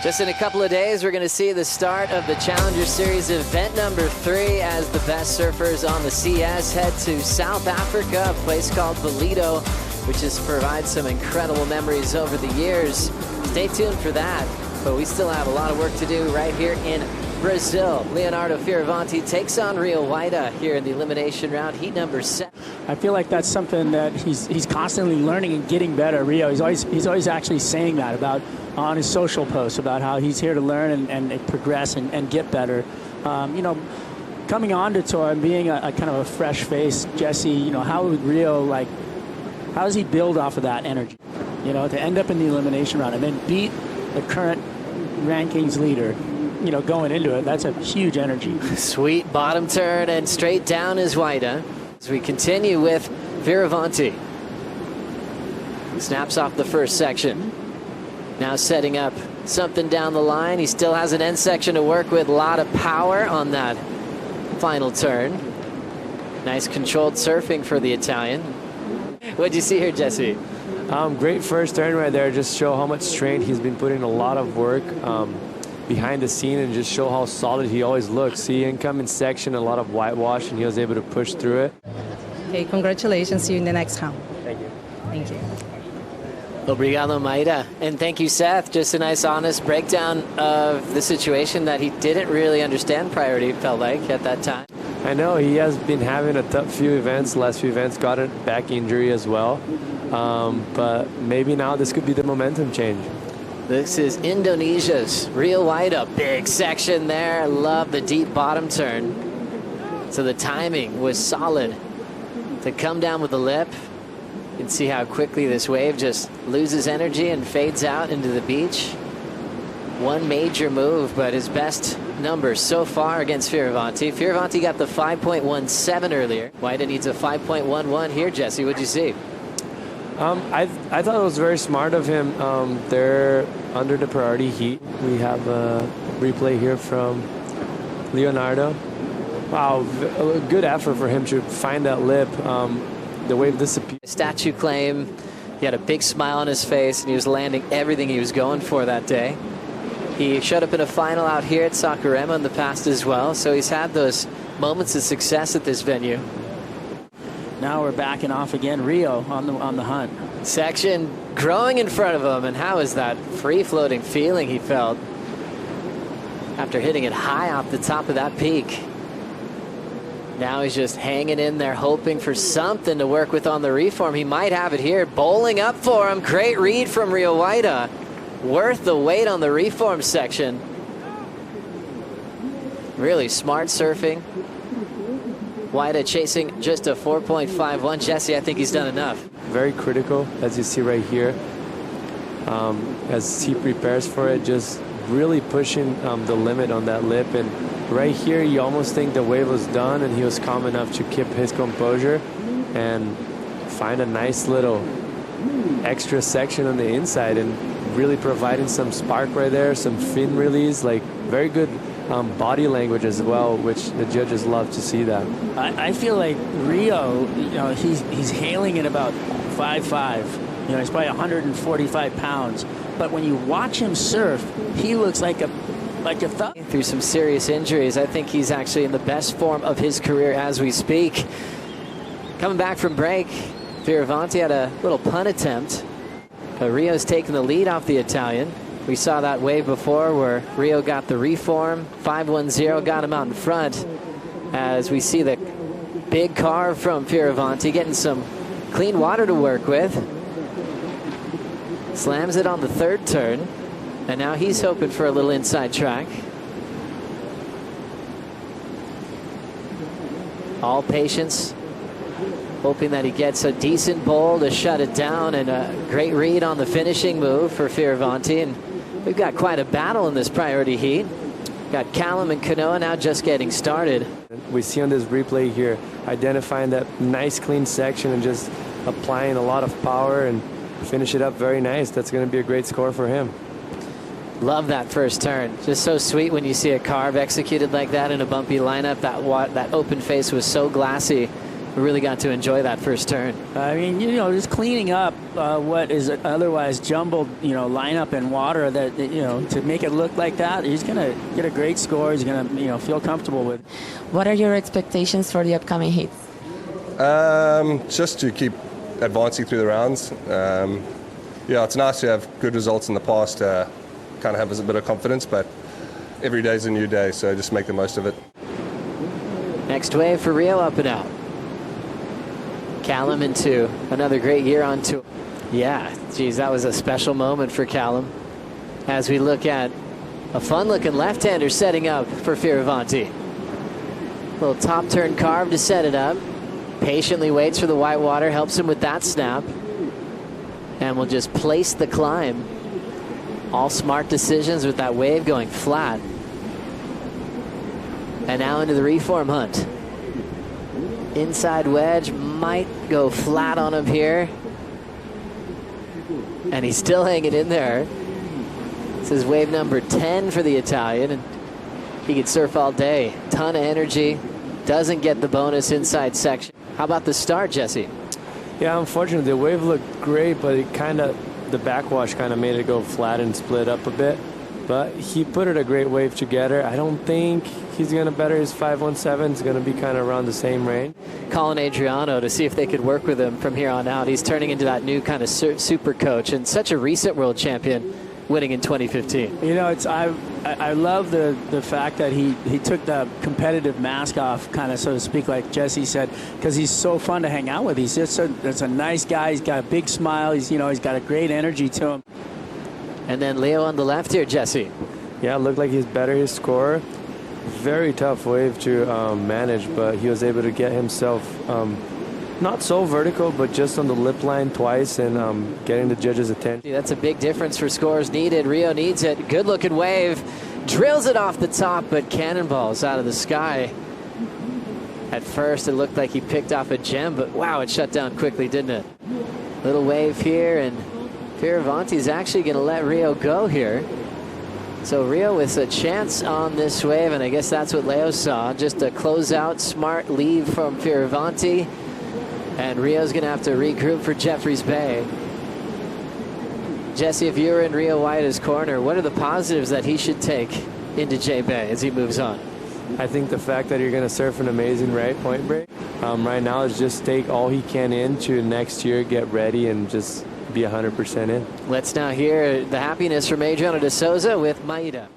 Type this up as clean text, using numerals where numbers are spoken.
Just in a couple of days, we're going to see the start of the Challenger Series event number 3 as the best surfers on the CS head to South Africa, a place called Toledo, which has provided some incredible memories over the years. Stay tuned for that, but we still have a lot of work to do right here in Brazil. Leonardo Fioravanti takes on Rio Waida here in the elimination round, heat number 7. I feel like that's something that he's constantly learning and getting better. Rio, he's always actually saying that about on his social posts about how he's here to learn and progress and get better. You know, coming on to tour and being a kind of a fresh face, Jesse, you know, how would Rio, like, how does he build off of that energy? You know, to end up in the elimination round and then beat the current rankings leader, you know, going into it, that's a huge energy. Sweet bottom turn and straight down is Waida. As we continue with Fioravanti. Snaps off the first section. Now setting up something down the line. He still has an end section to work with. A lot of power on that final turn. Nice controlled surfing for the Italian. What'd you see here, Jesse? Great first turn right there. Just show how much strain he's been putting a lot of work behind the scene and just show how solid he always looks. See, incoming section, a lot of whitewash, and he was able to push through it. Okay, congratulations. See you in the next round. Thank you. Thank you. Obrigado, Maida. And thank you, Seth. Just a nice, honest breakdown of the situation that he didn't really understand priority, it felt like, at that time. I know he has been having a tough few events. Last few events got a back injury as well. But maybe now this could be the momentum change. This is Indonesia's Rio Waida. Big section there. Love the deep bottom turn. So the timing was solid to come down with the lip. You can see how quickly this wave just loses energy and fades out into the beach. One major move, but his best number so far against Fioravanti. Fioravanti got the 5.17 earlier. Waida needs a 5.11 here, Jesse. What'd you see? I thought it was very smart of him. They're under the priority heat. We have a replay here from Leonardo. Wow, a good effort for him to find that lip. The wave disappeared. Statue claim. He had a big smile on his face, and he was landing everything he was going for that day. He showed up in a final out here at Saquarema in the past as well, so he's had those moments of success at this venue. Now we're backing off again. Rio on the hunt. Section growing in front of him, and how is that free-floating feeling he felt after hitting it high off the top of that peak. Now he's just hanging in there, hoping for something to work with on the reform. He might have it here. Bowling up for him. Great read from Rio Waida. Worth the wait on the reform section. Really smart surfing. Waida chasing just a 4.51. Jesse, I think he's done enough. Very critical, as you see right here. As he prepares for it, just really pushing the limit on that lip. And right here, you almost think the wave was done, and he was calm enough to keep his composure and find a nice little extra section on the inside and really providing some spark right there, some fin release, like very good body language as well, which the judges love to see that. I feel like Rio, you know, he's hailing at about 5'5". You know, he's probably 145 pounds. But when you watch him surf, he looks like a thug. Through some serious injuries, I think he's actually in the best form of his career as we speak. Coming back from break, Fioravanti had a little pun attempt. But Rio's taking the lead off the Italian. We saw that wave before where Rio got the reform. 5.10 got him out in front. As we see the big carve from Fioravanti, getting some clean water to work with. Slams it on the third turn. And now he's hoping for a little inside track. All patience. Hoping that he gets a decent bowl to shut it down, and a great read on the finishing move for Fioravanti. And we've got quite a battle in this priority heat. Got Callum and Kanoa now just getting started. We see on this replay here, identifying that nice clean section and just applying a lot of power and finish it up very nice. That's going to be a great score for him. Love that first turn. Just so sweet when you see a carve executed like that in a bumpy lineup. That open face was so glassy We really got to enjoy that first turn. I mean, you know, just cleaning up what is otherwise jumbled, you know, lineup in water, that, you know, to make it look like that, he's going to get a great score. He's going to, you know, feel comfortable with. What are your expectations for the upcoming heats? Just to keep advancing through the rounds. Yeah, it's nice to have good results in the past, kind of have a bit of confidence, but every day's a new day, so just make the most of it. Next wave for Rio up and out. Callum into another great year on tour. Yeah, geez, that was a special moment for Callum. As we look at a fun-looking left-hander setting up for Fioravanti. Little top turn carve to set it up. Patiently waits for the white water, helps him with that snap. And will just place the climb. All smart decisions with that wave going flat. And now into the reform hunt. Inside wedge might go flat on him here. And he's still hanging in there. This is wave number 10 for the Italian, and he could surf all day. Ton of energy. Doesn't get the bonus inside section. How about the start, Jesse? Yeah, unfortunately, the wave looked great, but it the backwash kind of made it go flat and split up a bit. But he put it a great wave together. I don't think he's going to better his 517. It's going to be kind of around the same range. Calling Adriano to see if they could work with him from here on out. He's turning into that new kind of super coach, and such a recent world champion, winning in 2015. You know, I love the fact that he took the competitive mask off, kind of, so to speak, like Jesse said, because he's so fun to hang out with. He's just a nice guy. He's got a big smile. He's got a great energy to him. And then Leo on the left here, Jesse. Yeah, it looked like he's better his score. Very tough wave to manage, but he was able to get himself not so vertical, but just on the lip line twice and getting the judges' attention. That's a big difference for scores needed. Rio needs it. Good looking wave. Drills it off the top, but cannonballs out of the sky. At first, it looked like he picked off a gem, but wow, it shut down quickly, didn't it? Little wave here, and Fioravanti's actually going to let Rio go here. So Rio with a chance on this wave, and I guess that's what Leo saw. Just a closeout, smart leave from Fioravanti. And Rio's going to have to regroup for Jeffreys Bay. Jesse, if you were in Rio Waida's corner, what are the positives that he should take into J Bay as he moves on? I think the fact that you're going to surf an amazing point break right now is just take all he can into next year, get ready, and just be 100% in. Let's now hear the happiness from Adriano de Souza with Maida.